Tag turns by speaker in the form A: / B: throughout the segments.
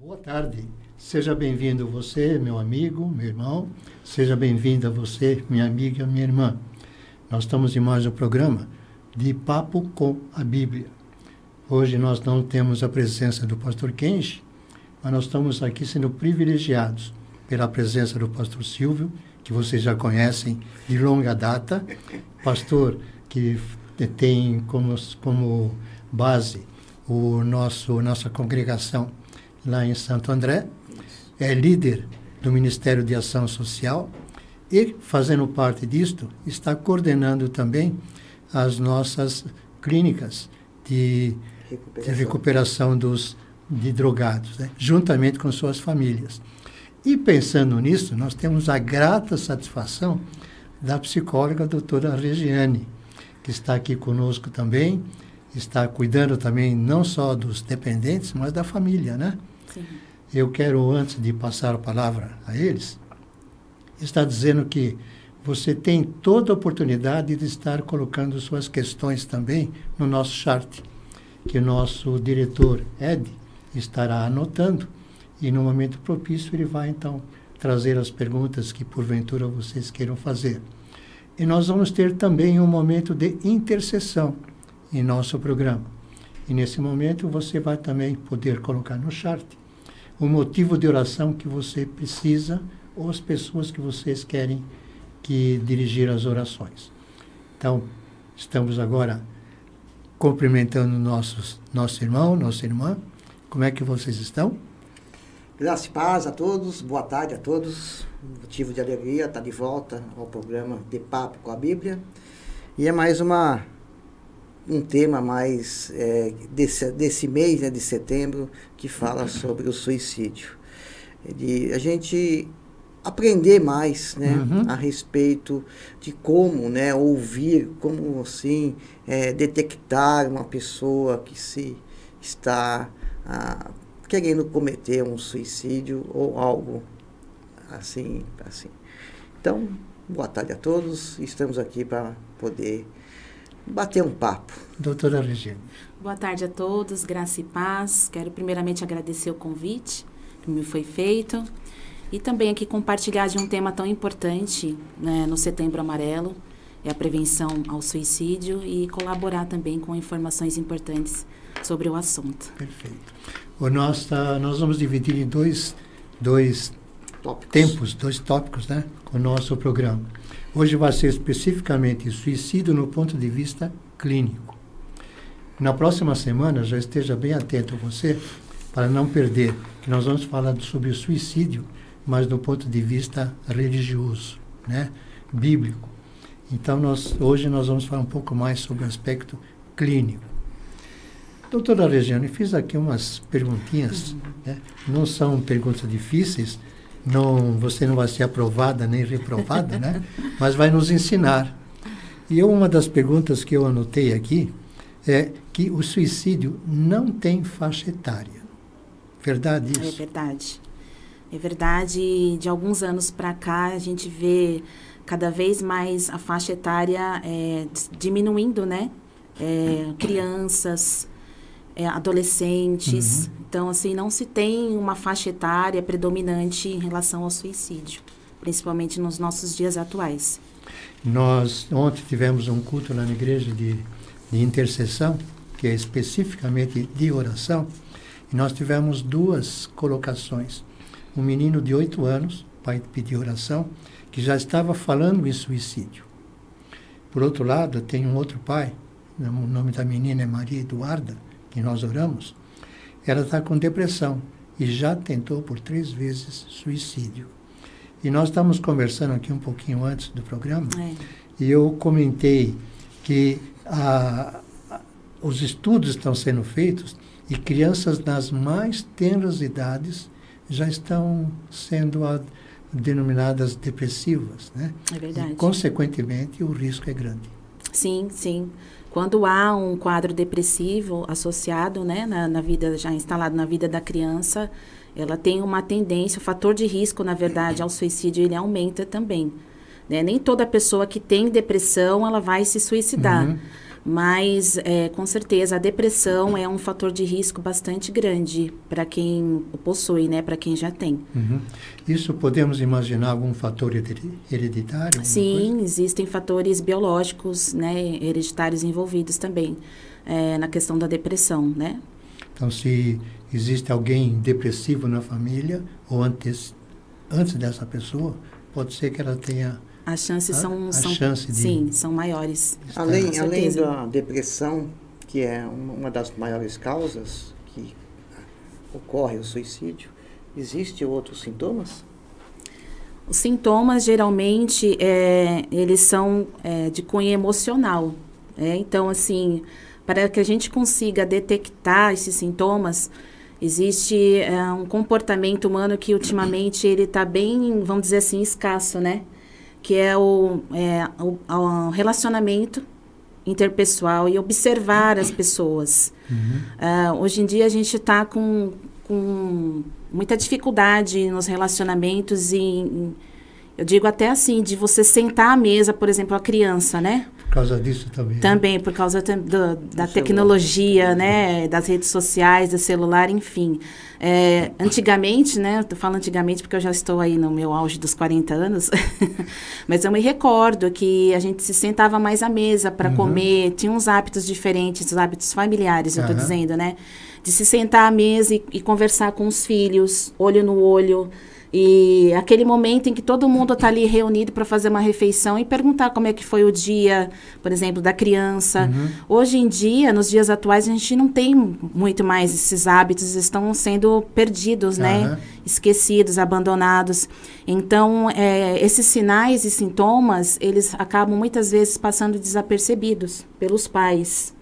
A: Boa tarde, seja bem-vindo você, meu amigo, meu irmão, seja bem-vinda você, minha amiga, minha irmã. Nós estamos em mais um programa de Papo com a Bíblia. Hoje nós não temos a presença do pastor Kenji, mas nós estamos aqui sendo privilegiados pela presença do pastor Silvio, que vocês já conhecem de longa data, pastor que tem como base nossa congregação lá em Santo André, é líder do Ministério de Ação Social e, fazendo parte disto, está coordenando também as nossas clínicas de recuperação de drogados, né? Juntamente com suas famílias. E pensando nisso, nós temos a grata satisfação da psicóloga doutora Regiane, que está aqui conosco também, está cuidando também não só dos dependentes, mas da família, né? Sim. Eu quero, antes de passar a palavra a eles, estar dizendo que você tem toda a oportunidade de estar colocando suas questões também no nosso chat, que o nosso diretor, Ed, estará anotando, e no momento propício ele vai, então, trazer as perguntas que, porventura, vocês queiram fazer. E nós vamos ter também um momento de intercessão em nosso programa. E, nesse momento, você vai também poder colocar no chat o motivo de oração que você precisa ou as pessoas que vocês querem que dirigir as orações. Então, estamos agora cumprimentando nosso irmão, nossa irmã. Como é que vocês estão?
B: Graça e paz a todos, boa tarde a todos. Motivo de alegria estar de volta ao programa de Papo com a Bíblia. E é mais um tema mais desse mês, né, de setembro, que fala sobre o suicídio. A gente aprender mais, né, a respeito de como, né, ouvir, como assim detectar uma pessoa que se está querendo cometer um suicídio ou algo assim. Então, boa tarde a todos. Estamos aqui para poder bater um papo.
A: Doutora Regina.
C: Boa tarde a todos, graça e paz. Quero primeiramente agradecer o convite que me foi feito e também aqui compartilhar de um tema tão importante, né, no Setembro Amarelo, é a prevenção ao suicídio, e colaborar também com informações importantes sobre o assunto.
A: Perfeito. Nós vamos dividir em dois tópicos, né, com o nosso programa. Hoje vai ser especificamente suicídio no ponto de vista clínico. Na próxima semana, já esteja bem atento você, para não perder, que nós vamos falar sobre o suicídio, mas do ponto de vista religioso, né, bíblico. Então, hoje nós vamos falar um pouco mais sobre o aspecto clínico. Doutora Regiane, fiz aqui umas perguntinhas, né? Não são perguntas difíceis, você não vai ser aprovada nem reprovada, né? Mas vai nos ensinar. E uma das perguntas que eu anotei aqui é que o suicídio não tem faixa etária. Verdade isso?
C: É verdade. É verdade. De alguns anos para cá, a gente vê cada vez mais a faixa etária diminuindo, né? Crianças, adolescentes. Então, assim, não se tem uma faixa etária predominante em relação ao suicídio, principalmente nos nossos dias atuais.
A: Nós ontem tivemos um culto lá na igreja de intercessão, que é especificamente de oração, e nós tivemos duas colocações. Um menino de 8 anos, pai pediu oração, que já estava falando em suicídio. Por outro lado, tem um outro pai, o nome da menina é Maria Eduarda, que nós oramos. Ela está com depressão e já tentou por 3 vezes suicídio. E nós estávamos conversando aqui um pouquinho antes do programa, e eu comentei que os estudos estão sendo feitos e crianças nas mais tenras idades já estão sendo denominadas depressivas, né? É verdade. E, consequentemente, o risco é grande.
C: Sim, sim. Quando há um quadro depressivo associado, né, na vida, já instalado na vida da criança, ela tem uma tendência, o fator de risco, na verdade, ao suicídio, ele aumenta também. Né? Nem toda pessoa que tem depressão, ela vai se suicidar. Mas, com certeza, a depressão é um fator de risco bastante grande para quem o possui, né? Para quem já tem.
A: Uhum. Isso podemos imaginar algum fator hereditário?
C: Sim, existem fatores biológicos, né? Hereditários envolvidos também na questão da depressão, né?
A: Então, se existe alguém depressivo na família, ou antes dessa pessoa, pode ser que ela tenha...
C: As chances são maiores.
B: Além da depressão, que é uma das maiores causas que ocorre o suicídio, existem outros sintomas?
C: Os sintomas, geralmente, eles são de cunho emocional. Então, assim, para que a gente consiga detectar esses sintomas, existe um comportamento humano que, ultimamente, ele está bem, vamos dizer assim, escasso, né? Que é o relacionamento interpessoal e observar as pessoas. Hoje em dia, a gente está com muita dificuldade nos relacionamentos eu digo até assim, de você sentar à mesa, por exemplo, a criança, né?
A: Por causa disso também.
C: Também, por causa da tecnologia, né? Das redes sociais, do celular, enfim. Antigamente, né? Eu falo antigamente porque eu já estou aí no meu auge dos 40 anos. Mas eu me recordo que a gente se sentava mais à mesa para comer. Tinha uns hábitos diferentes, os hábitos familiares, eu estou dizendo, né? De se sentar à mesa e conversar com os filhos, olho no olho. E aquele momento em que todo mundo está ali reunido para fazer uma refeição e perguntar como é que foi o dia, por exemplo, da criança. Hoje em dia, nos dias atuais, a gente não tem muito mais esses hábitos, estão sendo perdidos, né? Esquecidos, abandonados. Então, esses sinais e sintomas, eles acabam muitas vezes passando desapercebidos pelos pais,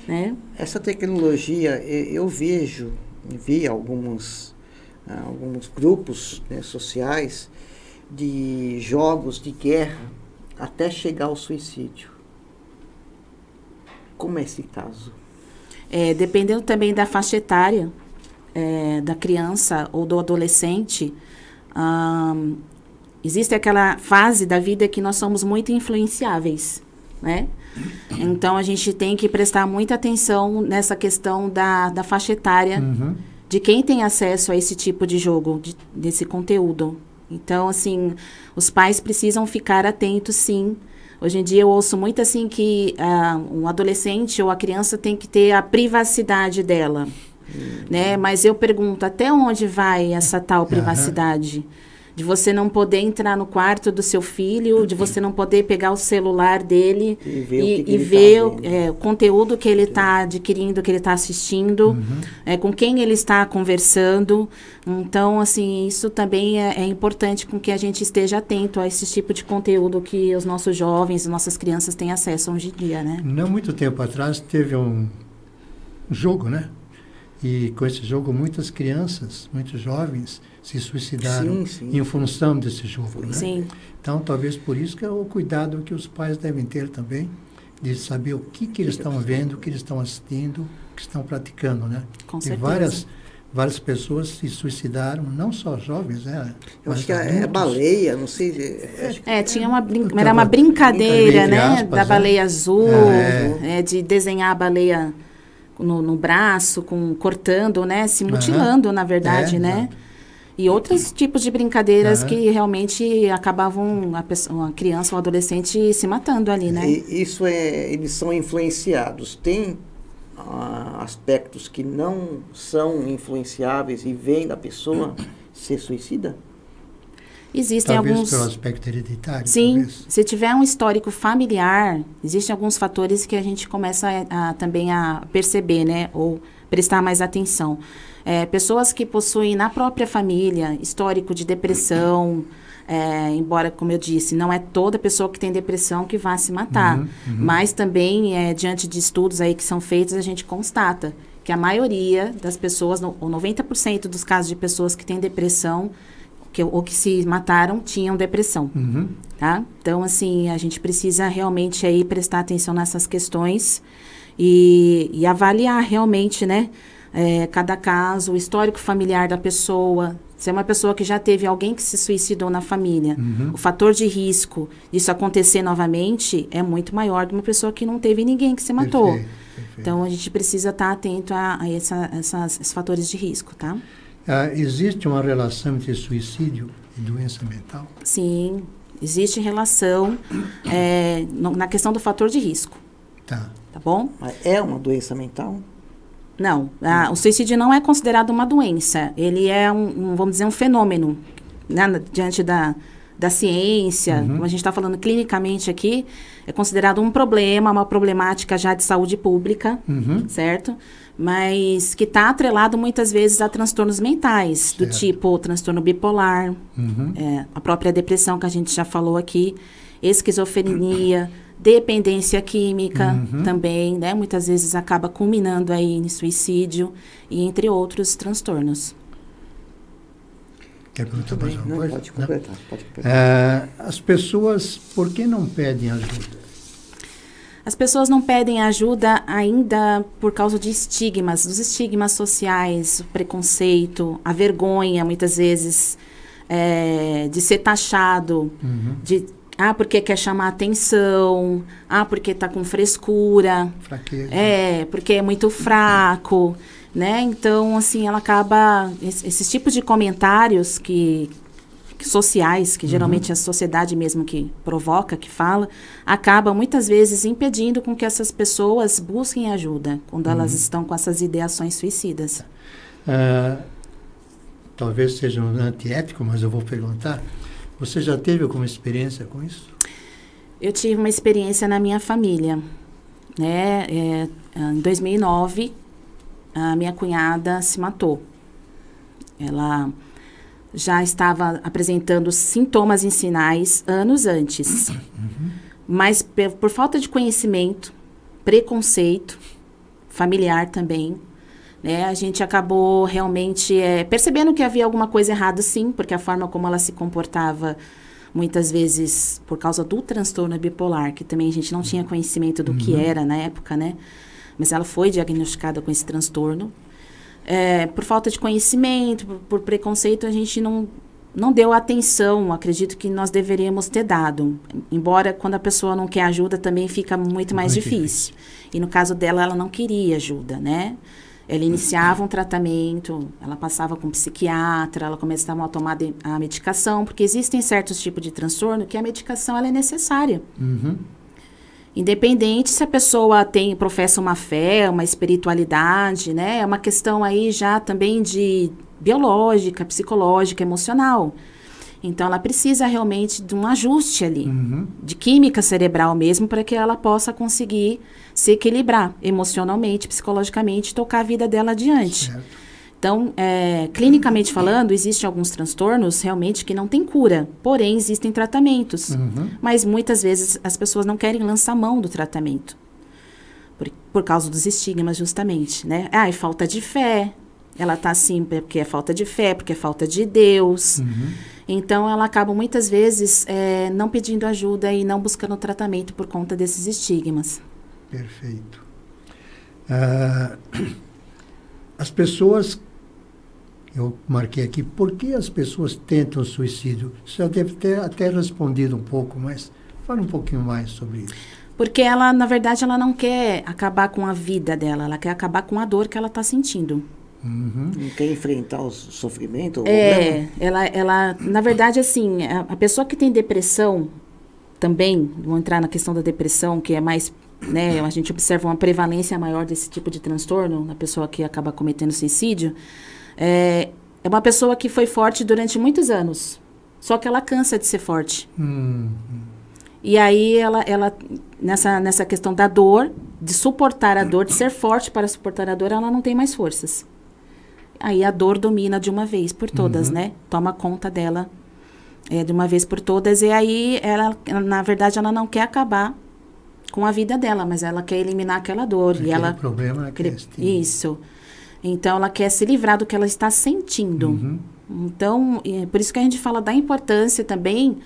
C: né?
B: Essa tecnologia, eu vi alguns grupos, né, sociais de jogos de guerra até chegar ao suicídio. Como é esse caso?
C: Dependendo também da faixa etária da criança ou do adolescente, existe aquela fase da vida que nós somos muito influenciáveis, né? Então, a gente tem que prestar muita atenção nessa questão da faixa etária de quem tem acesso a esse tipo de jogo, desse conteúdo. Então, assim, os pais precisam ficar atentos, sim. Hoje em dia eu ouço muito, assim, que um adolescente ou a criança tem que ter a privacidade dela, né? Mas eu pergunto, até onde vai essa tal privacidade? De você não poder entrar no quarto do seu filho, de você não poder pegar o celular dele e ver o conteúdo que ele está adquirindo, que ele está assistindo, com quem ele está conversando. Então, assim, isso também é importante com que a gente esteja atento a esse tipo de conteúdo que os nossos jovens, nossas crianças têm acesso hoje em dia, né?
A: Não muito tempo atrás teve um jogo, né? E com esse jogo muitas crianças, muitos jovens se suicidaram em função desse jogo, né?
C: Sim.
A: Então, talvez por isso que é o cuidado que os pais devem ter também, de saber o que eles estão vendo, o que eles estão assistindo, o que estão praticando, né?
C: Com
A: e
C: certeza.
A: várias pessoas se suicidaram, não só jovens, né?
B: Eu acho que é baleia, não sei.
C: Tinha era uma brincadeira, né?
A: Aspas,
C: da baleia azul, de desenhar a baleia no braço, cortando, né? Se mutilando, na verdade, né?
A: Exato.
C: E outros tipos de brincadeiras que realmente acabavam a criança ou adolescente se matando ali, né?
B: Eles são influenciados. Tem aspectos que não são influenciáveis e vêm da pessoa ser suicida?
C: Existem
A: talvez
C: alguns...
A: pelo aspecto hereditário.
C: Sim,
A: talvez.
C: Se tiver um histórico familiar, existem alguns fatores que a gente começa também a perceber, né? Ou prestar mais atenção. Pessoas que possuem na própria família histórico de depressão, embora, como eu disse, não é toda pessoa que tem depressão que vai se matar, mas também, diante de estudos aí que são feitos, a gente constata que a maioria das pessoas, ou 90% dos casos de pessoas que têm depressão, ou que se mataram, tinham depressão, tá? Então, assim, a gente precisa realmente aí prestar atenção nessas questões e avaliar realmente, né? Cada caso, o histórico familiar da pessoa, Se é uma pessoa que já teve alguém que se suicidou na família, o fator de risco disso acontecer novamente é muito maior do que uma pessoa que não teve ninguém que se matou.
A: Perfeito.
C: Então, a gente precisa estar atento a esses fatores de risco, tá?
A: Existe uma relação entre suicídio e doença mental?
C: Sim, existe relação na questão do fator de risco.
A: Tá.
C: Tá bom?
B: Mas é uma doença mental?
C: Não, o suicídio não é considerado uma doença. Ele é vamos dizer, um fenômeno, né, diante da ciência. Como a gente está falando clinicamente aqui, é considerado um problema, uma problemática já de saúde pública, certo? Mas que está atrelado muitas vezes a transtornos mentais, do tipo transtorno bipolar, a própria depressão que a gente já falou aqui, esquizofrenia, dependência química também, né? Muitas vezes acaba culminando aí em suicídio e entre outros transtornos.
A: Quer perguntar mais alguma coisa?
B: Pode completar, pode completar.
A: As pessoas, por que não pedem ajuda?
C: As pessoas não pedem ajuda ainda por causa de estigmas, dos estigmas sociais, o preconceito, a vergonha, muitas vezes, de ser taxado, porque quer chamar atenção, porque está com frescura,
A: Fraqueza.
C: Porque é muito fraco, né? Então, assim, ela acaba... Esses tipos de comentários sociais, que geralmente é a sociedade mesmo que provoca, que fala, acaba muitas vezes impedindo com que essas pessoas busquem ajuda quando elas estão com essas ideações suicidas.
A: Talvez seja um antiético, mas eu vou perguntar. Você já teve alguma experiência com isso?
C: Eu tive uma experiência na minha família, né? Em 2009, a minha cunhada se matou. Ela já estava apresentando sintomas e sinais anos antes. Mas por falta de conhecimento, preconceito familiar também, né, a gente acabou realmente percebendo que havia alguma coisa errada, sim, porque a forma como ela se comportava, muitas vezes, por causa do transtorno bipolar, que também a gente não tinha conhecimento do que era na época, né? Mas ela foi diagnosticada com esse transtorno. Por falta de conhecimento, por preconceito, a gente não deu atenção, acredito que nós deveríamos ter dado. Embora quando a pessoa não quer ajuda, também fica muito mais difícil. E no caso dela, ela não queria ajuda, né? Ela iniciava um tratamento, ela passava com um psiquiatra, ela começava a tomar a medicação, porque existem certos tipos de transtorno que a medicação ela é necessária. Independente se a pessoa professa uma fé, uma espiritualidade, né? É uma questão aí já também de biológica, psicológica, emocional. Então, ela precisa realmente de um ajuste ali, de química cerebral mesmo, para que ela possa conseguir se equilibrar emocionalmente, psicologicamente, tocar a vida dela adiante.
A: Certo.
C: Então, clinicamente falando, existem alguns transtornos realmente que não têm cura, porém existem tratamentos. Mas muitas vezes as pessoas não querem lançar mão do tratamento, por causa dos estigmas justamente, né? E falta de fé, ela está assim porque é falta de fé, porque é falta de Deus. Então, ela acaba muitas vezes não pedindo ajuda e não buscando tratamento por conta desses estigmas.
A: Perfeito. As pessoas... Eu marquei aqui, por que as pessoas tentam suicídio? Você já deve ter até respondido um pouco, mas fale um pouquinho mais sobre isso.
C: Porque ela, na verdade, ela não quer acabar com a vida dela, ela quer acabar com a dor que ela está sentindo.
B: Não quer enfrentar o sofrimento?
C: Ela, na verdade, assim, a pessoa que tem depressão também, vou entrar na questão da depressão, que é mais, né, a gente observa uma prevalência maior desse tipo de transtorno na pessoa que acaba cometendo suicídio. É uma pessoa que foi forte durante muitos anos, só que ela cansa de ser forte. E aí, ela nessa questão da dor, de suportar a dor, de ser forte para suportar a dor, ela não tem mais forças. Aí a dor domina de uma vez por todas, né? Toma conta dela de uma vez por todas. E aí, na verdade, ela não quer acabar com a vida dela, mas ela quer eliminar aquela dor.
A: Aquele problema é que
C: isso. Então, ela quer se livrar do que ela está sentindo. Então, por isso que a gente fala da importância também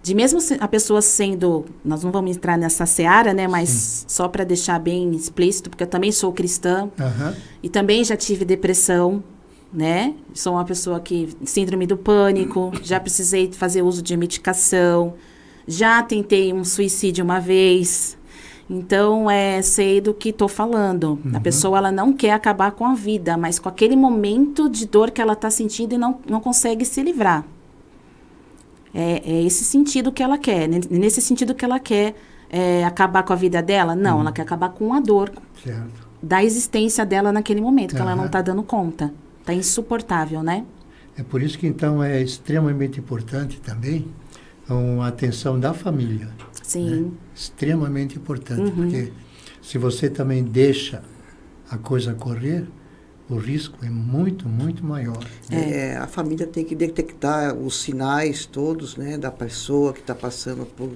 C: de mesmo a pessoa sendo... Nós não vamos entrar nessa seara, né? Mas só para deixar bem explícito, porque eu também sou cristã. E também já tive depressão, né? Sou uma pessoa que síndrome do pânico, já precisei fazer uso de medicação, já tentei um suicídio uma vez. Então, sei do que estou falando. A pessoa, ela não quer acabar com a vida, mas com aquele momento de dor que ela está sentindo e não consegue se livrar. É esse sentido que ela quer. Nesse sentido que ela quer acabar com a vida dela? Não, ela quer acabar com a dor da existência dela naquele momento, que ela não está dando conta. Está insuportável, né?
A: É por isso que, então, é extremamente importante também a atenção da família.
C: Sim.
A: Né? Extremamente importante, porque se você também deixa a coisa correr, o risco é muito, muito maior.
B: A família tem que detectar os sinais todos, né, da pessoa que está passando por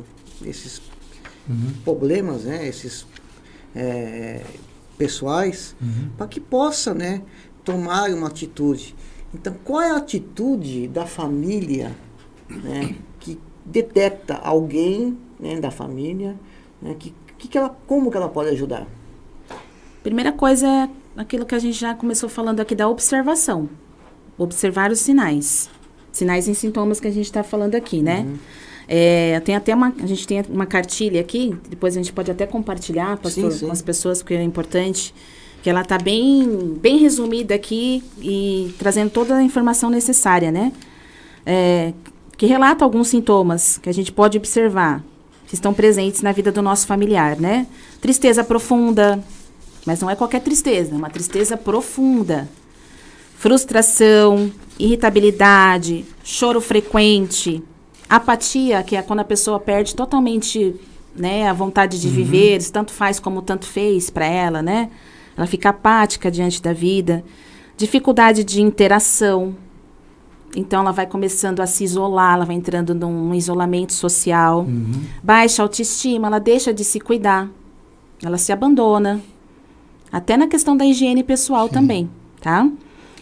B: esses problemas, né, esses pessoais, para que possa, né, tomar uma atitude. Então, qual é a atitude da família, né, que detecta alguém, né, da família, né, como que ela pode ajudar?
C: Primeira coisa é aquilo que a gente já começou falando aqui da observação. Observar os sinais. Sinais e sintomas que a gente está falando aqui, né? Tem até a gente tem uma cartilha aqui, depois a gente pode até compartilhar, pastor, com as pessoas, porque é importante, que ela está bem, bem resumida aqui e trazendo toda a informação necessária, né? Que relata alguns sintomas que a gente pode observar, que estão presentes na vida do nosso familiar, né? Tristeza profunda, mas não é qualquer tristeza, é uma tristeza profunda. Frustração, irritabilidade, choro frequente, apatia, que é quando a pessoa perde totalmente, né, a vontade de viver, tanto faz como tanto fez para ela, né? Ela fica apática diante da vida. Dificuldade de interação. Então, ela vai começando a se isolar, ela vai entrando num isolamento social. Baixa autoestima, ela deixa de se cuidar. Ela se abandona. Até na questão da higiene pessoal também, tá?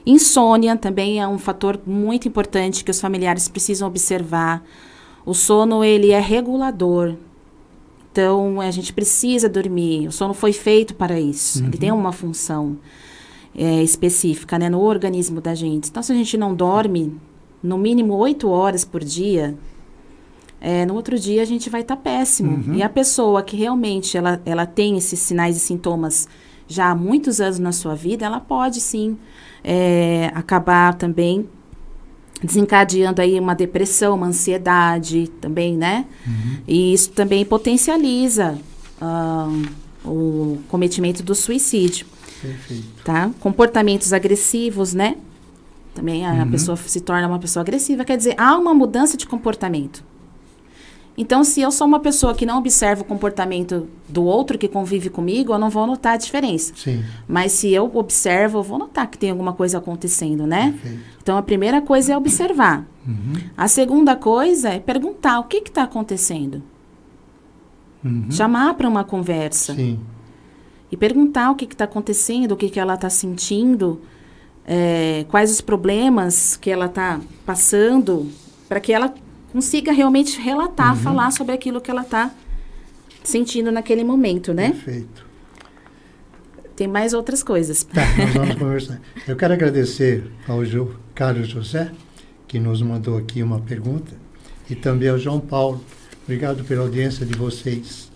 C: Insônia também é um fator muito importante que os familiares precisam observar. O sono, ele é regulador. Então, a gente precisa dormir. O sono foi feito para isso. Ele tem uma função específica, né, no organismo da gente. Então, se a gente não dorme, no mínimo 8 horas por dia, no outro dia a gente vai estar péssimo. E a pessoa que realmente ela tem esses sinais e sintomas já há muitos anos na sua vida, ela pode sim acabar também desencadeando aí uma depressão, uma ansiedade também, né? E isso também potencializa o cometimento do suicídio.
A: Perfeito.
C: Tá? Comportamentos agressivos, né? Também a pessoa se torna uma pessoa agressiva. Quer dizer, há uma mudança de comportamento. Então, se eu sou uma pessoa que não observa o comportamento do outro que convive comigo, eu não vou notar a diferença.
A: Sim.
C: Mas se eu observo, eu vou notar que tem alguma coisa acontecendo, né?
A: Perfeito.
C: Então, a primeira coisa é observar. A segunda coisa é perguntar o que está acontecendo. Chamar para uma conversa.
A: Sim.
C: E perguntar o que está acontecendo, o que ela está sentindo, quais os problemas que ela está passando, para que ela consiga realmente relatar, falar sobre aquilo que ela está sentindo naquele momento, né?
A: Perfeito.
C: Tem mais outras coisas.
A: Tá, nós vamos conversar. Eu quero agradecer ao Carlos José, que nos mandou aqui uma pergunta, e também ao João Paulo. Obrigado pela audiência de vocês.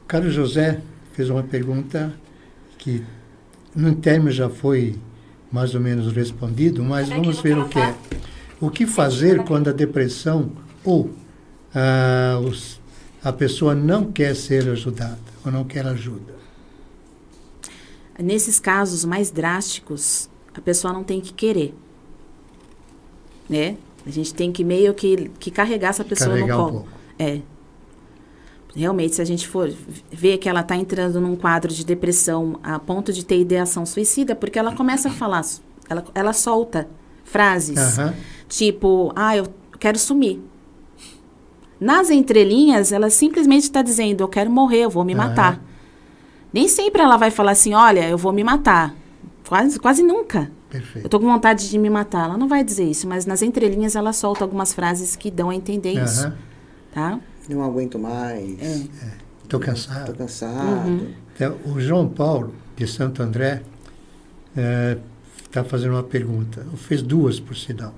A: Carlos José fez uma pergunta que, no termo, já foi mais ou menos respondido, mas vamos ver o que é. O que fazer quando a depressão ou a pessoa não quer ser ajudada ou não quer ajuda?
C: Nesses casos mais drásticos, a pessoa não tem que querer, né? A gente tem que meio que carregar essa pessoa no colo. Um pouco. Realmente, se a gente for ver que ela está entrando num quadro de depressão a ponto de ter ideação suicida, porque ela começa a falar, ela solta frases, tipo, eu quero sumir. Nas entrelinhas, ela simplesmente está dizendo, eu quero morrer, eu vou me matar. Nem sempre ela vai falar assim, olha, eu vou me matar. Quase nunca.
A: Perfeito.
C: Eu tô com vontade de me matar. Ela não vai dizer isso, mas nas entrelinhas ela solta algumas frases que dão a entender isso. Tá?
B: Não aguento mais.
A: Estou cansado.
B: Estou cansado.
A: Então, o João Paulo, de Santo André, está fazendo uma pergunta, fez duas, por sinal.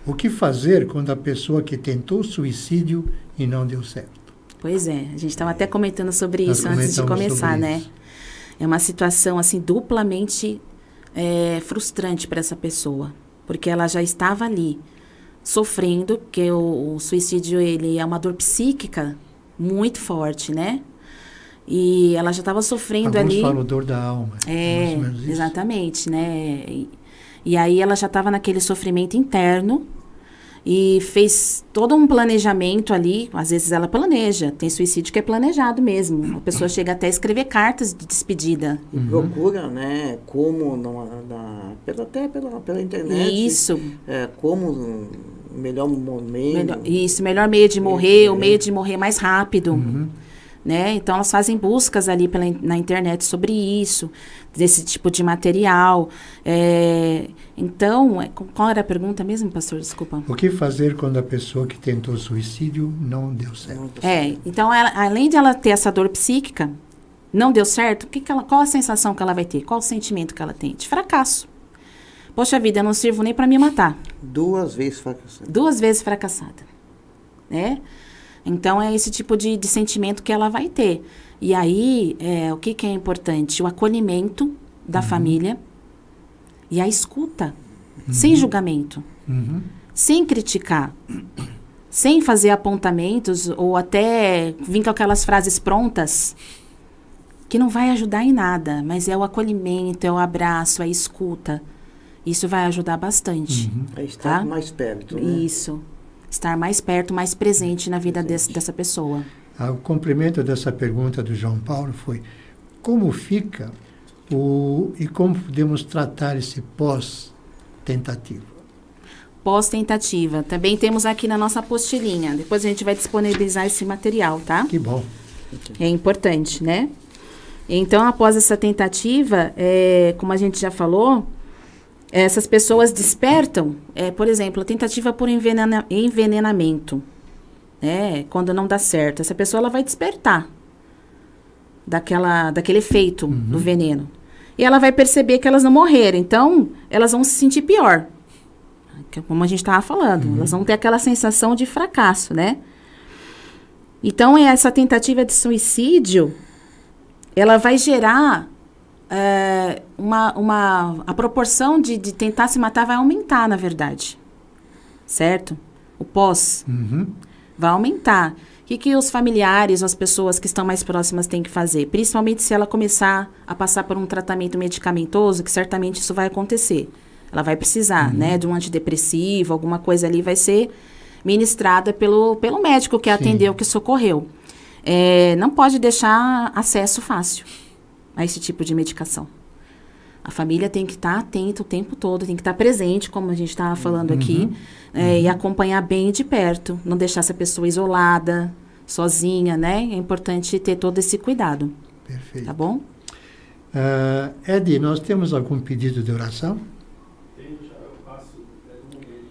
A: O que fazer quando a pessoa que tentou suicídio e não deu certo?
C: Pois é, a gente estava até comentando sobre isso antes de começar, né? É uma situação, assim, duplamente frustrante para essa pessoa, porque ela já estava ali sofrendo, porque o suicídio, ele é uma dor psíquica muito forte, né? E ela já estava sofrendo ali.
A: Alguns falam dor da alma. Mais ou menos isso.
C: Exatamente, né? E aí ela já estava naquele sofrimento interno e fez todo um planejamento ali. Às vezes ela planeja, tem suicídio que é planejado mesmo. A pessoa chega até a escrever cartas de despedida.
B: E procura, né, como, pela internet.
C: Isso.
B: Como melhor momento.
C: Melhor meio de morrer, o meio de morrer mais rápido. Né? Então, elas fazem buscas ali na internet sobre isso, desse tipo de material. Então, qual era a pergunta mesmo, pastor? Desculpa.
A: O que fazer quando a pessoa que tentou suicídio não deu certo?
C: Então, além de ela ter essa dor psíquica, não deu certo, qual a sensação que ela vai ter? Qual o sentimento que ela tem? De fracasso. Poxa vida, eu não sirvo nem para me matar.
B: 2 vezes fracassada.
C: 2 vezes fracassada. Né? Então, é esse tipo de sentimento que ela vai ter. E aí, o que é importante? O acolhimento da família e a escuta, sem julgamento, sem criticar, sem fazer apontamentos ou até vir com aquelas frases prontas, que não vai ajudar em nada, mas é o acolhimento, é o abraço, é a escuta. Isso vai ajudar bastante.
B: É estar mais perto, né?
C: Isso. Estar mais perto, mais presente na vida dessa pessoa.
A: O complemento dessa pergunta do João Paulo foi: como fica e como podemos tratar esse pós-tentativa?
C: Pós-tentativa. Também temos aqui na nossa apostilinha. Depois a gente vai disponibilizar esse material, tá?
A: Que bom.
C: É importante, né? Então, após essa tentativa, como a gente já falou, essas pessoas despertam, por exemplo, a tentativa por envenenamento, quando não dá certo. Essa pessoa ela vai despertar daquele efeito do veneno. E ela vai perceber que elas não morreram. Então, elas vão se sentir pior. Como a gente estava falando. Elas vão ter aquela sensação de fracasso, né? Então, essa tentativa de suicídio, ela vai gerar... a proporção de tentar se matar vai aumentar, na verdade. Certo? O pós vai aumentar. O que os familiares, as pessoas que estão mais próximas têm que fazer? Principalmente se ela começar a passar por um tratamento medicamentoso, que certamente isso vai acontecer. Ela vai precisar, né, de um antidepressivo, alguma coisa ali vai ser ministrada pelo médico que atendeu, que socorreu. Não pode deixar acesso fácil a esse tipo de medicação. A família tem que estar atenta o tempo todo, tem que estar presente, como a gente estava falando aqui, e acompanhar bem de perto, não deixar essa pessoa isolada, sozinha, né? É importante ter todo esse cuidado.
A: Perfeito.
C: Tá bom?
A: Edi, nós temos algum pedido de oração?
D: Tenho, já eu passo, no momento,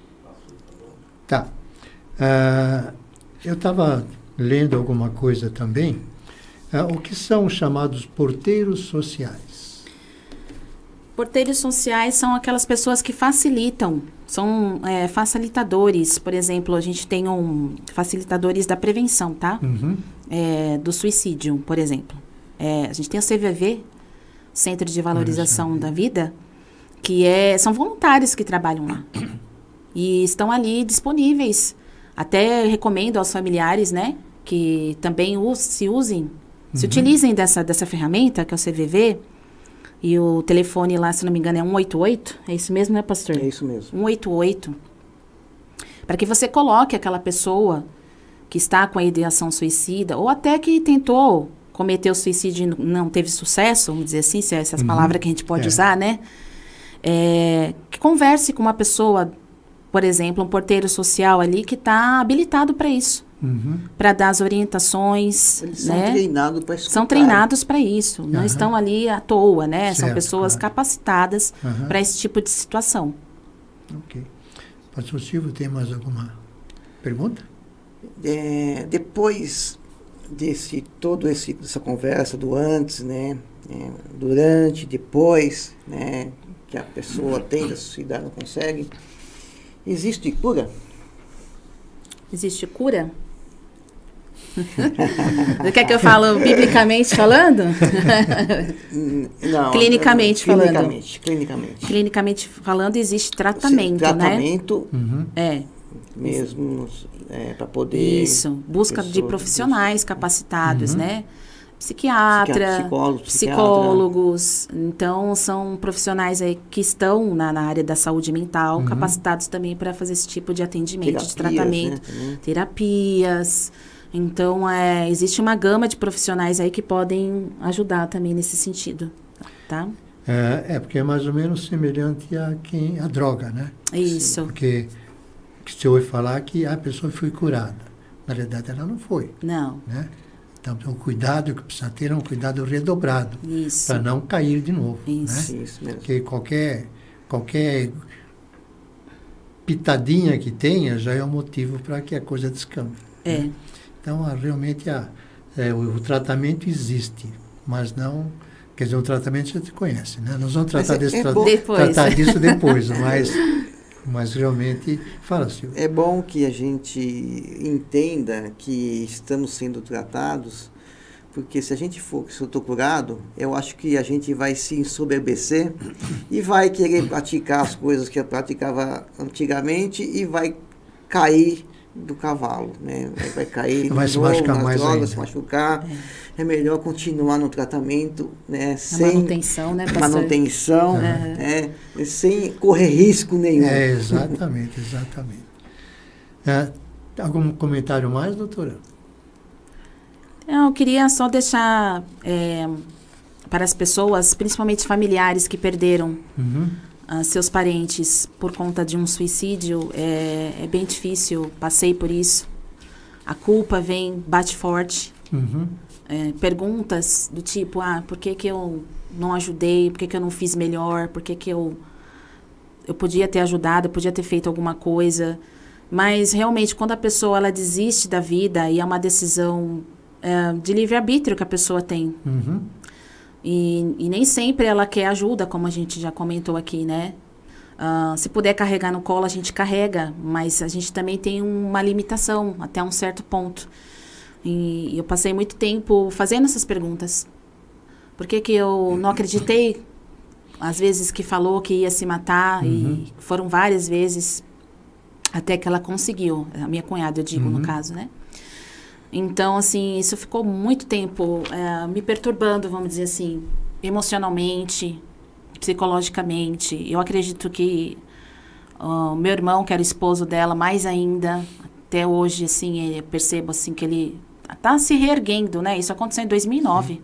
D: tá bom?
A: Tá. Eu estava lendo alguma coisa também. O que são os chamados porteiros sociais?
C: Porteiros sociais são aquelas pessoas que facilitam, são facilitadores. Por exemplo, a gente tem facilitadores da prevenção, tá? Do suicídio, por exemplo. A gente tem o CVV, Centro de Valorização da Vida, que são voluntários que trabalham lá. E estão ali disponíveis. Até recomendo aos familiares, né, que também se utilizem dessa ferramenta, que é o CVV. E o telefone lá, se não me engano, é 188. É isso mesmo, né, pastor?
B: É isso mesmo.
C: 188. Para que você coloque aquela pessoa que está com a ideação suicida, ou até que tentou cometer o suicídio e não teve sucesso, vamos dizer assim, se é essas palavras que a gente pode usar, né? Que converse com uma pessoa, por exemplo, um porteiro social ali que está habilitado para isso. Para dar as orientações.
B: Eles são treinados para escutar.
C: São treinados para isso. Não estão ali à toa, né?
A: Certo,
C: são pessoas capacitadas para esse tipo de situação.
A: Ok. Pastor Silvio, tem mais alguma pergunta?
B: Depois dessa conversa do antes, né? Durante, depois, né? que a pessoa tenta se suicidar, não consegue. Existe cura?
C: Existe cura? Você quer que eu falo biblicamente falando?
B: Não.
C: Clinicamente falando.
B: Clinicamente.
C: Clinicamente falando, existe tratamento,
B: tratamento,
C: né?
B: mesmo para poder...
C: Isso, busca de profissionais capacitados, né? Psiquiatra, psicólogos. Então, são profissionais aí que estão na área da saúde mental, capacitados também para fazer esse tipo de atendimento, de tratamento. Né? Terapias. Então, existe uma gama de profissionais aí que podem ajudar também nesse sentido, tá?
A: Porque é mais ou menos semelhante a droga, né?
C: Isso.
A: Porque você ouve falar que a pessoa foi curada. Na verdade, ela não foi.
C: Não.
A: Né? Então, o cuidado que precisa ter é um cuidado redobrado.
C: Isso.
A: Para não cair de novo.
C: Isso.
A: Né?
B: Isso mesmo.
A: Porque qualquer pitadinha que tenha já é um motivo para que a coisa descambe. Né? Então, realmente, o tratamento existe, mas não... Quer dizer, o tratamento você conhece, né? Nós vamos tratar disso depois, mas realmente... Fala, Silvio.
B: É bom que a gente entenda que estamos sendo tratados, porque se a gente for, se eu estou curado, eu acho que a gente vai se ensoberbecer e vai querer praticar as coisas que eu praticava antigamente e vai cair do cavalo, né? Vai cair
A: vai se machucar mais
B: drogas,
A: ainda.
B: se machucar. É melhor continuar no tratamento, né?
C: Sem manutenção, né, pastor?
B: Manutenção, sem correr risco nenhum.
A: Exatamente. Algum comentário mais, doutora?
C: Eu queria só deixar para as pessoas, principalmente familiares que perderam seus parentes por conta de um suicídio, é bem difícil, passei por isso. A culpa bate forte. Perguntas do tipo, por que eu não ajudei, por que eu não fiz melhor, por que eu podia ter ajudado, eu podia ter feito alguma coisa. Mas, realmente, quando a pessoa ela desiste da vida, e é uma decisão de livre-arbítrio que a pessoa tem. E nem sempre ela quer ajuda, como a gente já comentou aqui, né? Se puder carregar no colo, a gente carrega, mas a gente também tem uma limitação até um certo ponto. E eu passei muito tempo fazendo essas perguntas. Por que eu não acreditei, às vezes, que falou que ia se matar, e foram várias vezes, até que ela conseguiu. A minha cunhada, eu digo, no caso, né? Então, assim, isso ficou muito tempo me perturbando, vamos dizer assim, emocionalmente, psicologicamente. Eu acredito que o meu irmão, que era o esposo dela, mais ainda, até hoje, assim, eu percebo, assim, que ele está se reerguendo, né? Isso aconteceu em 2009,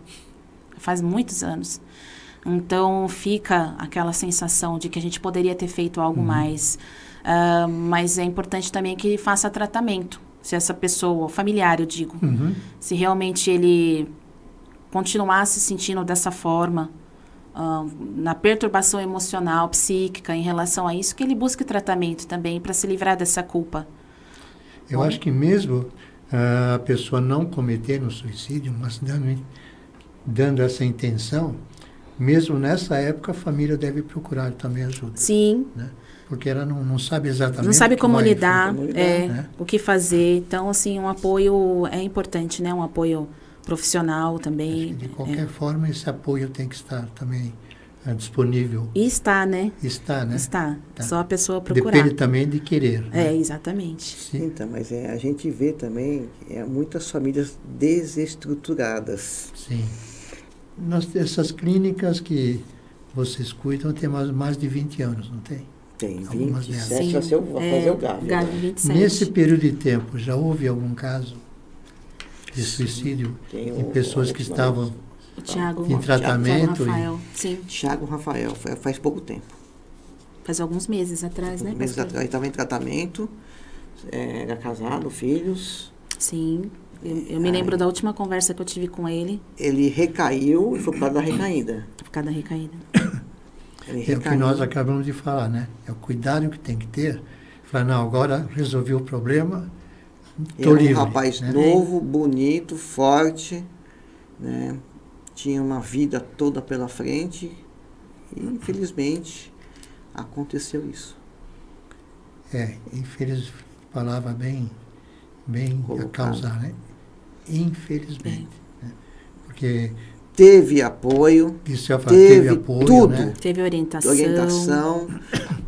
C: faz muitos anos. Então, fica aquela sensação de que a gente poderia ter feito algo mais. Mas é importante também que faça tratamento. Se essa pessoa, familiar, eu digo, se realmente ele continuar se sentindo dessa forma, na perturbação emocional, psíquica, em relação a isso, que ele busque tratamento também para se livrar dessa culpa.
A: Eu acho que mesmo a pessoa não cometer um suicídio, mas dando essa intenção, mesmo nessa época a família deve procurar também ajuda.
C: Sim.
A: Né? Porque ela não sabe exatamente...
C: Não sabe como lidar,
A: né?
C: o que fazer. Então, assim, um apoio é importante, né? Um apoio profissional também.
A: De qualquer forma, esse apoio tem que estar também disponível.
C: E está, né?
A: Está, né?
C: Está.
A: Tá.
C: Só a pessoa procurar.
A: Depende também de querer. Né?
C: Exatamente.
A: Sim.
B: Então, mas a gente vê também muitas famílias desestruturadas.
A: Sim. Essas clínicas que vocês cuidam têm mais de 20 anos, não tem?
B: Tem,
A: algumas
B: 27 vai fazer o GAV.
C: GAV 27.
A: Nesse período de tempo, já houve algum caso de suicídio em pessoas que estavam em tratamento?
C: Thiago Rafael, sim.
B: Thiago Rafael, faz pouco tempo.
C: Faz alguns meses atrás, né?
B: Meses atrás, estava em tratamento, era casado, filhos.
C: Sim, eu me lembro da última conversa que eu tive com ele.
B: Ele recaiu e foi por causa da recaída.
C: Por causa da recaída.
A: É o que nós acabamos de falar, né? É o cuidado que tem que ter. Falar, não, agora resolvi o problema, estou livre.
B: Era um rapaz novo, bonito, forte, né? Tinha uma vida toda pela frente e, infelizmente, aconteceu isso.
A: Infeliz, palavra bem a causar, né? Infelizmente. Né? Porque
B: teve apoio,
A: teve apoio,
B: tudo.
A: Né?
C: Teve orientação,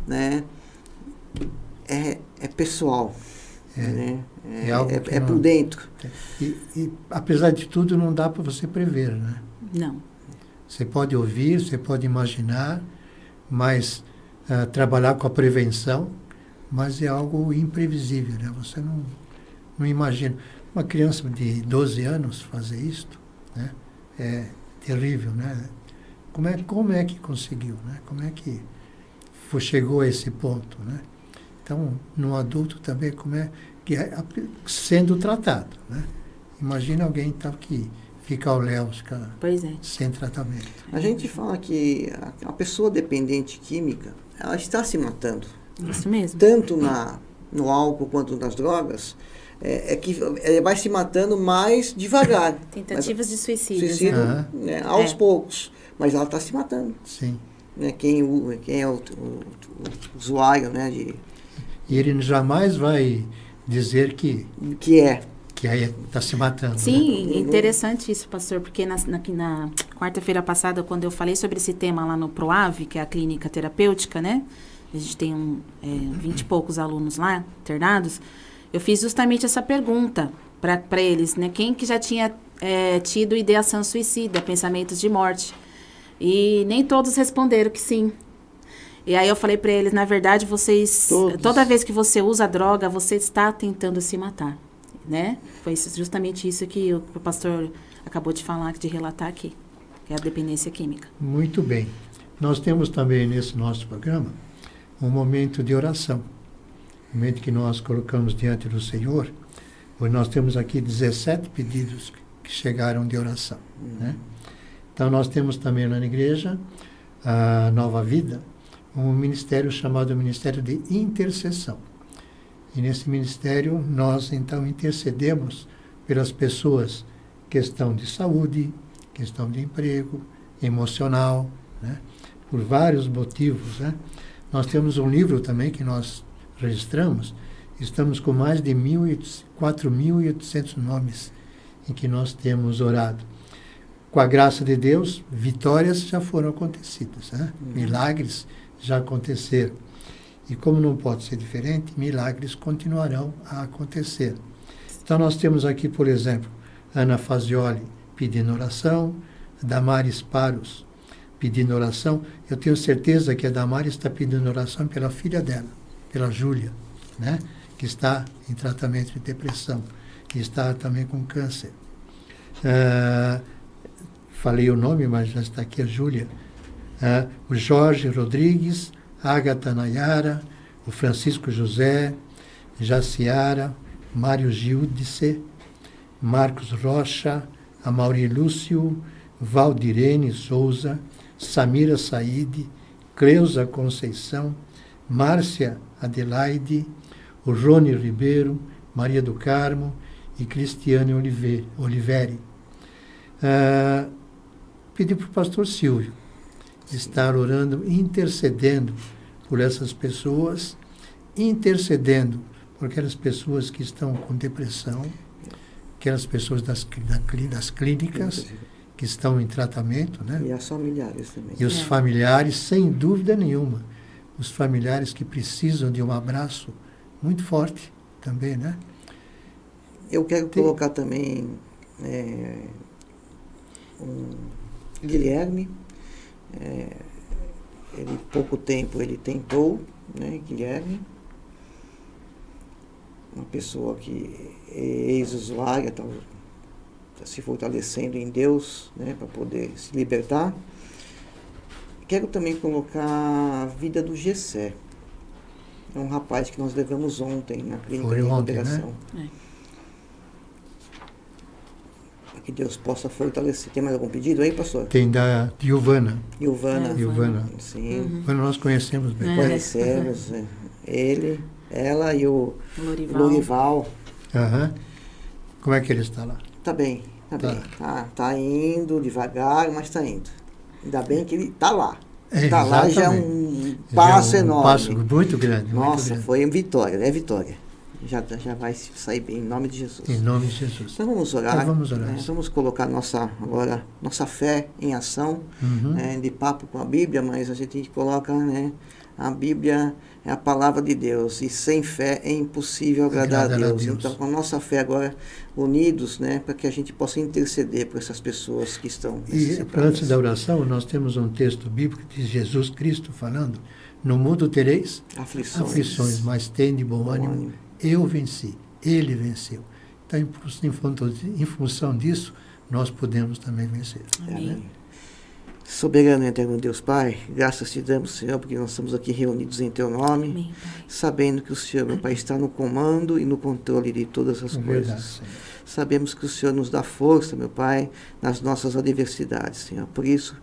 B: né? É pessoal. Né? É por dentro.
A: E apesar de tudo, não dá para você prever, né?
C: Não.
A: Você pode ouvir, você pode imaginar, mas trabalhar com a prevenção, mas é algo imprevisível, né? Você não imagina. Uma criança de 12 anos fazer isto, né? É terrível, né? Como é que conseguiu, né? Como é que chegou a esse ponto, né? Então, no adulto também, como é que sendo tratado, né? Imagina alguém que fica ao léu, sem tratamento.
B: A gente fala que a pessoa dependente química, ela está se matando.
C: Isso mesmo.
B: Tanto no álcool quanto nas drogas, que ela vai se matando mais devagar.
C: Tentativas de suicídio.
B: Né, aos poucos. Mas ela está se matando.
A: Sim.
B: Né, quem é o usuário, né?
A: E ele jamais vai dizer que está se matando.
C: Sim, né? Interessante isso, pastor, porque na quarta-feira passada, quando eu falei sobre esse tema lá no PROAV, que é a clínica terapêutica, né? A gente tem 20 e poucos alunos lá, internados. Eu fiz justamente essa pergunta para eles, né? Quem que já tinha tido ideação suicida, pensamentos de morte? E nem todos responderam que sim. E aí eu falei para eles, na verdade, toda vez que você usa droga, você está tentando se matar, né? Foi justamente isso que o pastor acabou de falar, de relatar aqui, que é a dependência química.
A: Muito bem. Nós temos também nesse nosso programa um momento de oração, um momento que nós colocamos diante do Senhor. Hoje nós temos aqui 17 pedidos que chegaram de oração, né? Então nós temos também lá na igreja a Nova Vida, um ministério chamado Ministério de Intercessão. E nesse ministério nós então intercedemos pelas pessoas, questão de saúde, questão de emprego, emocional, né? Por vários motivos, né? Nós temos um livro também que nós registramos, estamos com mais de 4.800 nomes em que nós temos orado. Com a graça de Deus, vitórias já foram acontecidas, né? Milagres já aconteceram. E como não pode ser diferente, milagres continuarão a acontecer. Então nós temos aqui, por exemplo, Ana Fazioli pedindo oração, Damares Paros pedindo oração. Eu tenho certeza que a Damares está pedindo oração pela filha dela, pela Júlia, né? Que está em tratamento de depressão, que está também com câncer. Falei o nome, mas já está aqui a Júlia. O Jorge Rodrigues, Ágata Nayara, o Francisco José, Jaciara, Mário Gildice, Marcos Rocha, Amauri Lúcio, Valdirene Souza, Samira Saide, Cleusa Conceição, Márcia Adelaide, o Rony Ribeiro, Maria do Carmo e Cristiane Oliveri. Pedi para o pastor Silvio estar orando, intercedendo por essas pessoas, intercedendo por aquelas pessoas que estão com depressão, aquelas pessoas das clínicas que estão em tratamento, né?
B: E as familiares também.
A: E os familiares, sem dúvida nenhuma, os familiares que precisam de um abraço muito forte também, né?
B: Eu quero colocar também Guilherme. Ele, pouco tempo ele tentou, né, Guilherme, uma pessoa que é ex-usuária, está se fortalecendo em Deus, né, para poder se libertar. Quero também colocar a vida do Gessé. É um rapaz que nós levamos ontem na clínica de recuperação. Né? Que Deus possa fortalecer. Tem mais algum pedido aí, pastor?
A: Tem da Giovana.
B: Giovana. Sim.
A: Giovana nós conhecemos bem.
B: Conhecemos. Ela e o Lorival.
A: Como é que ele está lá?
B: Tá bem. Tá indo devagar, mas tá indo. Ainda bem que ele tá lá. Tá lá já passo enorme.
A: Um passo muito grande.
B: Nossa,
A: muito grande.
B: foi vitória, é vitória. Já vai sair bem, em nome de Jesus.
A: Em nome de Jesus.
B: Então vamos orar.
A: Então vamos orar.
B: Vamos colocar nossa fé em ação, de papo com a Bíblia, mas a gente coloca, né, a Bíblia é a palavra de Deus e sem fé é impossível agradar a Deus. Então, com a nossa fé agora unidos, né, para que a gente possa interceder por essas pessoas que estão necessitadas.
A: E antes da oração, nós temos um texto bíblico de Jesus Cristo falando: no mundo tereis aflições, mas tende bom ânimo. Eu venci, ele venceu. Então, em função disso, nós podemos também vencer.
C: Amém.
B: Soberano e eterno Deus Pai, graças te damos, Senhor, porque nós estamos aqui reunidos em Teu nome,
C: Amém,
B: sabendo que o Senhor, meu Pai, está no comando e no controle de todas as coisas.
A: Verdade,
B: Sabemos que o Senhor nos dá força, meu Pai, nas nossas adversidades, Senhor. Por isso,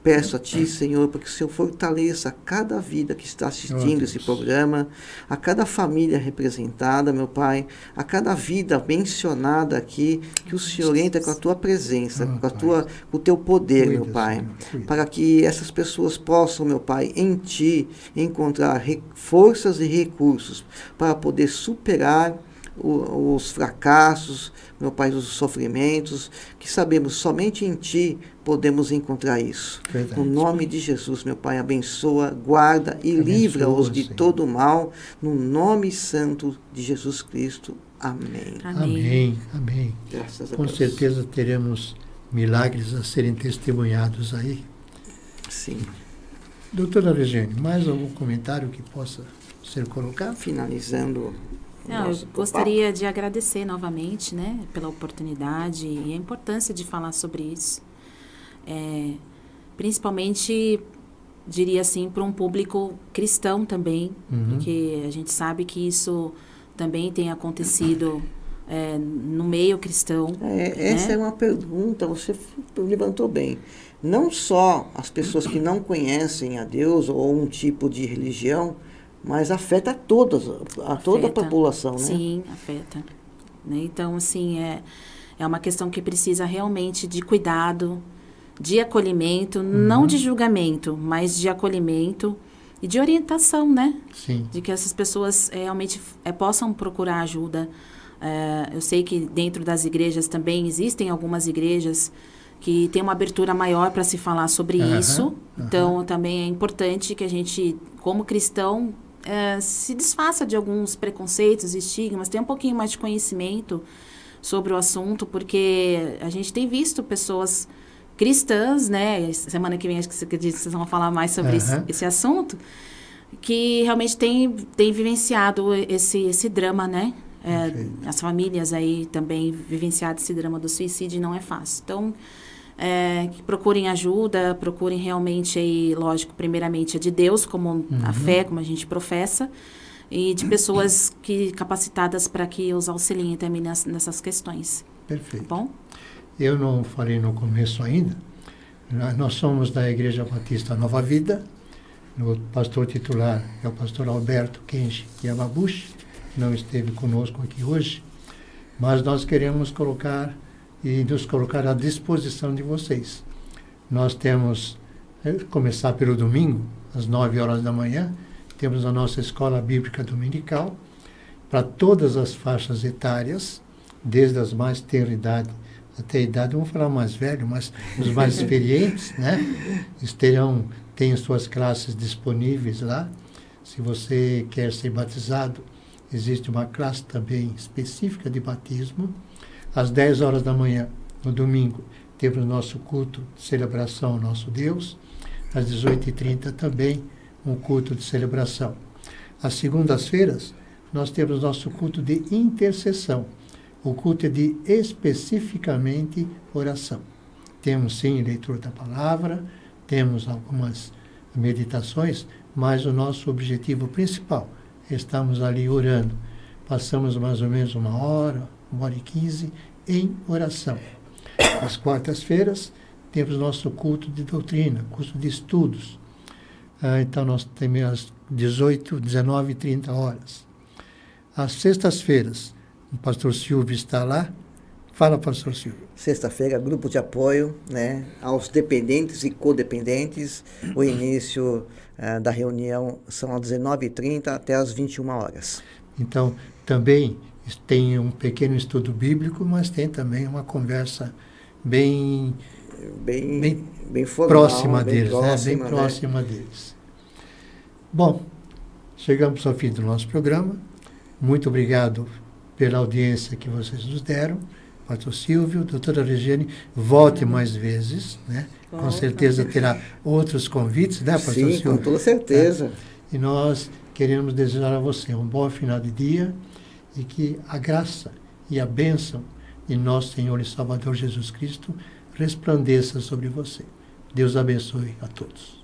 B: peço a Ti, Senhor, para que o Senhor fortaleça cada vida que está assistindo esse programa, a cada família representada, meu Pai, a cada vida mencionada aqui, que o Senhor entre com a Tua presença, com o Teu poder, meu Pai, para que essas pessoas possam, meu Pai, em Ti, encontrar forças e recursos para poder superar os fracassos, meu Pai, os sofrimentos, que sabemos somente em Ti podemos encontrar isso.
A: Verdade.
B: No nome de Jesus, meu Pai, abençoa, guarda e livra-os de todo o mal, no nome santo de Jesus Cristo. Amém.
A: Amém. Amém.
B: Graças a
A: Com
B: Deus.
A: certeza teremos milagres a serem testemunhados aí.
B: Sim.
A: Doutora Regiane, mais algum comentário que possa ser colocado?
B: Finalizando.
C: Não, eu gostaria de agradecer novamente, né, pela oportunidade e a importância de falar sobre isso. Principalmente, diria assim, para um público cristão também, porque a gente sabe que isso também tem acontecido no meio cristão.
B: Essa é uma pergunta, você levantou bem. Não só as pessoas que não conhecem a Deus ou um tipo de religião, mas afeta toda a população, né?
C: Sim, afeta. Né? Então, assim, é uma questão que precisa realmente de cuidado, de acolhimento, não de julgamento, mas de acolhimento e de orientação, né?
A: Sim.
C: De que essas pessoas realmente possam procurar ajuda. Eu sei que dentro das igrejas também existem algumas igrejas que têm uma abertura maior para se falar sobre isso. Então, também é importante que a gente, como cristão, se desfaça de alguns preconceitos, estigmas, tenha um pouquinho mais de conhecimento sobre o assunto, porque a gente tem visto pessoas cristãs, né? Semana que vem acho que vocês vão falar mais sobre esse assunto, que realmente tem vivenciado esse drama, né? As famílias aí também vivenciado esse drama do suicídio, não é fácil. Então, que procurem ajuda, procurem realmente aí, lógico, primeiramente a de Deus, como a fé, como a gente professa, e de pessoas capacitadas para que os auxiliem também nessas questões.
A: Perfeito.
C: Tá bom?
A: Eu não falei no começo ainda, nós somos da Igreja Batista Nova Vida, o pastor titular é o pastor Alberto Kenji Yamabushi, não esteve conosco aqui hoje, mas nós queremos nos colocar à disposição de vocês. Nós temos, começar pelo domingo, às 9 horas da manhã, temos a nossa escola bíblica dominical, para todas as faixas etárias, desde as mais tenra idade até a idade, vamos falar mais velho, mas os mais experientes, né? Têm suas classes disponíveis lá. Se você quer ser batizado, existe uma classe também específica de batismo. Às 10 horas da manhã, no domingo, temos o nosso culto de celebração ao nosso Deus. Às 18h30 também um culto de celebração. Às segundas-feiras, nós temos nosso culto de intercessão. O culto é de especificamente oração. Temos sim leitura da palavra, temos algumas meditações, mas o nosso objetivo principal, estamos ali orando. Passamos mais ou menos 1 hora e 15 em oração. Às quartas-feiras, temos nosso culto de doutrina, culto de estudos. Então, nós temos às 18, 19 e 30 horas. Às sextas-feiras, o pastor Silvio está lá, Fala, pastor Silvio.
B: Sexta-feira, grupo de apoio, né, aos dependentes e codependentes. O início da reunião são às 19h30 até às 21 horas.
A: Então, também tem um pequeno estudo bíblico, mas tem também uma conversa bem
B: formal,
A: próxima deles,
B: próxima,
A: bem próxima deles. Bom, chegamos ao fim do nosso programa. Muito obrigado pela audiência que vocês nos deram. Pastor Silvio, doutora Regiane, volte mais vezes, né? Com certeza terá outros convites, né, pastor
B: Sim,
A: Silvio?
B: com toda certeza.
A: E nós queremos desejar a você um bom final de dia e que a graça e a bênção de nosso Senhor e Salvador Jesus Cristo resplandeça sobre você. Deus abençoe a todos.